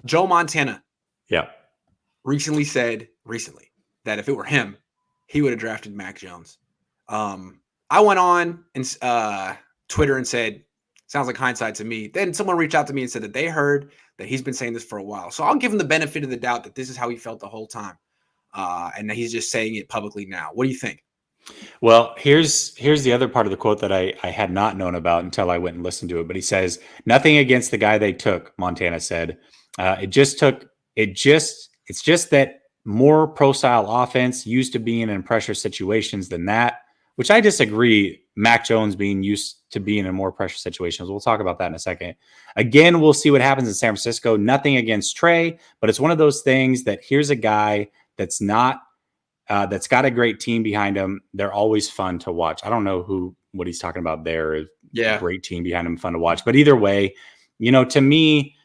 Joe Montana Yeah. recently that if it were him, he would have drafted Mac Jones. I went on and Twitter and said, sounds like hindsight to me. Then someone reached out to me and said that they heard that he's been saying this for a while. So I'll give him the benefit of the doubt that this is how he felt the whole time. And that he's just saying it publicly now. What do you think? Well, here's the other part of the quote that I had not known about until I went and listened to it. But he says, nothing against the guy they took, Montana said. It's just that more pro style offense used to being in pressure situations than that, which I disagree. Mac Jones being used to being in more pressure situations. We'll talk about that in a second. Again, we'll see what happens in San Francisco. Nothing against Trey, but it's one of those things that here's a guy that's got a great team behind him. They're always fun to watch. I don't know what he's talking about there. Yeah. Great team behind him, fun to watch. But either way, to me,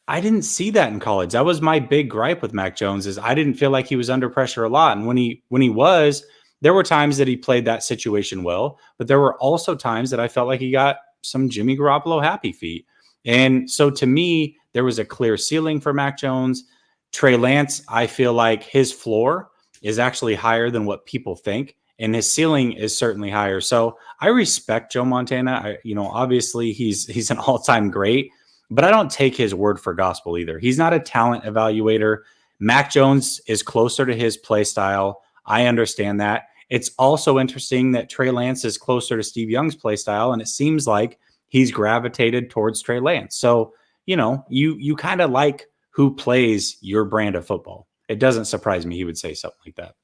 I didn't see that in college. That was my big gripe with Mac Jones is I didn't feel like he was under pressure a lot. And when he was, there were times that he played that situation well, but there were also times that I felt like he got some Jimmy Garoppolo happy feet. And so to me, there was a clear ceiling for Mac Jones. Trey Lance, I feel like his floor is actually higher than what people think, and his ceiling is certainly higher. So I respect Joe Montana. Obviously he's an all-time great, but I don't take his word for gospel either. He's not a talent evaluator. Mac Jones is closer to his play style. I understand that. It's also interesting that Trey Lance is closer to Steve Young's play style, and it seems like he's gravitated towards Trey Lance. So, you kind of like who plays your brand of football. It doesn't surprise me he would say something like that.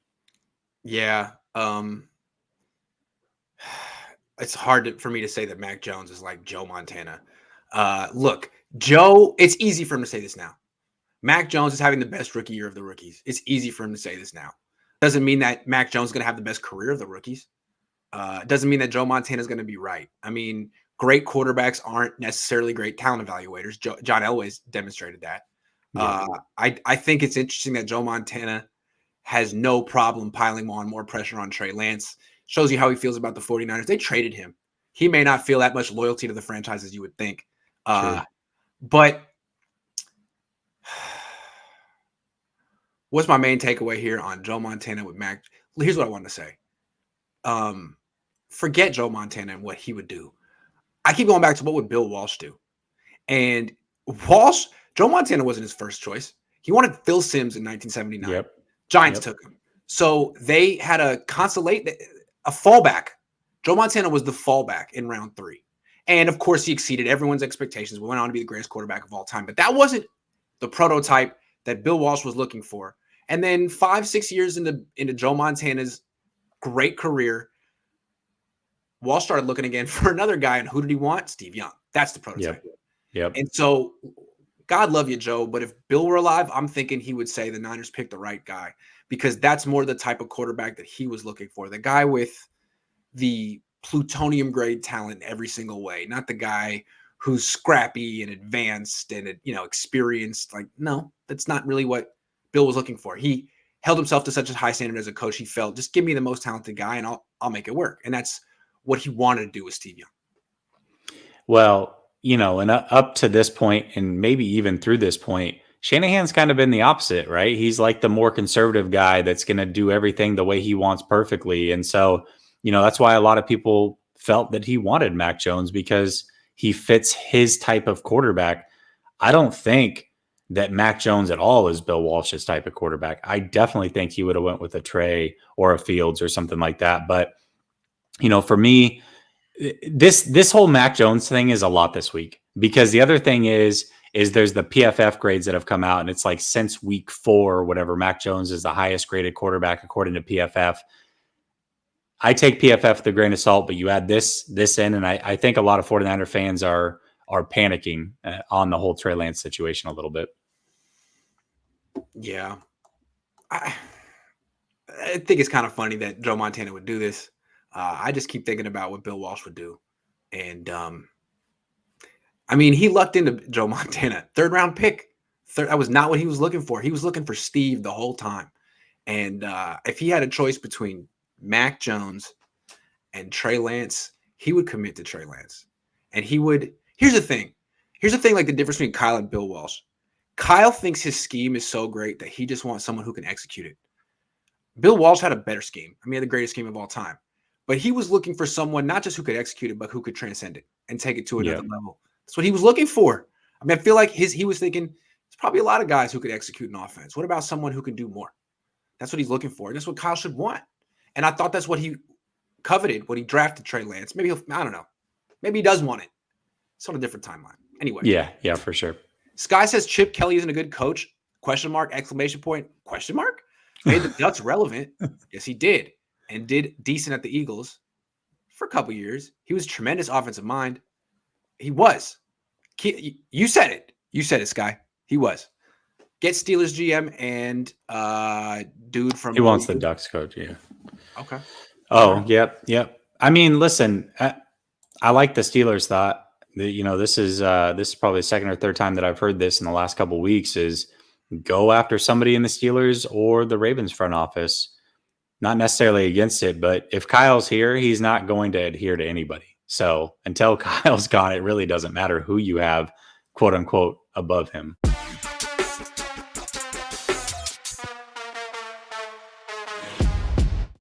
Yeah. It's hard for me to say that Mac Jones is like Joe Montana. Look, Joe, it's easy for him to say this now. Mac Jones is having the best rookie year of the rookies. It's easy for him to say this now. Doesn't mean that Mac Jones is going to have the best career of the rookies. Doesn't mean that Joe Montana is going to be right. I mean, great quarterbacks aren't necessarily great talent evaluators. John Elway's demonstrated that. Yeah. I think it's interesting that Joe Montana has no problem piling on more pressure on Trey Lance. Shows you how he feels about the 49ers. They traded him. He may not feel that much loyalty to the franchise as you would think. But what's my main takeaway here on Joe Montana with Mac? Here's what I want to say. Forget Joe Montana and what he would do. I keep going back to what would Bill Walsh do. And Joe Montana wasn't his first choice. He wanted Phil Simms in 1979. Yep. Giants took him. So they had a fallback. Joe Montana was the fallback in round 3. And of course, he exceeded everyone's expectations. We went on to be the greatest quarterback of all time. But that wasn't the prototype that Bill Walsh was looking for. And then 5-6 years into Joe Montana's great career, Walsh started looking again for another guy. And who did he want? Steve Young. That's the prototype. Yep. And so, God love you, Joe. But if Bill were alive, I'm thinking he would say the Niners picked the right guy, because that's more the type of quarterback that he was looking for. The guy with the plutonium grade talent every single way, not the guy who's scrappy and advanced and, experienced. Like, no, that's not really what Bill was looking for. He held himself to such a high standard as a coach. He felt, just give me the most talented guy and I'll make it work. And that's what he wanted to do with Steve Young. Well, and up to this point, and maybe even through this point, Shanahan's kind of been the opposite, right? He's like the more conservative guy that's going to do everything the way he wants perfectly. And so, that's why a lot of people felt that he wanted Mac Jones, because he fits his type of quarterback. I don't think that Mac Jones at all is Bill Walsh's type of quarterback. I definitely think he would have went with a Trey or a Fields or something like that. But, for me, this whole Mac Jones thing is a lot this week, because the other thing is there's the PFF grades that have come out, and it's like since week 4 or whatever, Mac Jones is the highest graded quarterback according to PFF. I take PFF with a grain of salt, but you add this in, and I think a lot of 49er fans are panicking on the whole Trey Lance situation a little bit. Yeah. I think it's kind of funny that Joe Montana would do this. I just keep thinking about what Bill Walsh would do. And, he lucked into Joe Montana. 3rd round pick. That was not what he was looking for. He was looking for Steve the whole time. And if he had a choice between Mac Jones and Trey Lance, he would commit to Trey Lance. And he would – here's the thing, like the difference between Kyle and Bill Walsh. Kyle thinks his scheme is so great that he just wants someone who can execute it. Bill Walsh had a better scheme. I mean, he had the greatest scheme of all time. But he was looking for someone not just who could execute it, but who could transcend it and take it to another level. That's what he was looking for. I mean, I feel like he was thinking there's probably a lot of guys who could execute an offense. What about someone who can do more? That's what he's looking for. And that's what Kyle should want. And I thought that's what he coveted when he drafted Trey Lance. Maybe I don't know. Maybe he does want it. It's on a different timeline. Anyway. Yeah, for sure. Sky says Chip Kelly isn't a good coach. Question mark, exclamation point, question mark. Made the Ducks relevant. Yes, he did. And did decent at the Eagles for a couple years. He was a tremendous offensive mind. He was. You said it. You said it, Sky. He was. Get Steelers GM and dude from. He wants the Ducks coach, yeah. Okay. Oh, yep. I mean, listen, I like the Steelers thought. This is probably the second or third time that I've heard this in the last couple of weeks is go after somebody in the Steelers or the Ravens front office. Not necessarily against it, but if Kyle's here, he's not going to adhere to anybody. So until Kyle's gone, it really doesn't matter who you have, quote unquote, above him.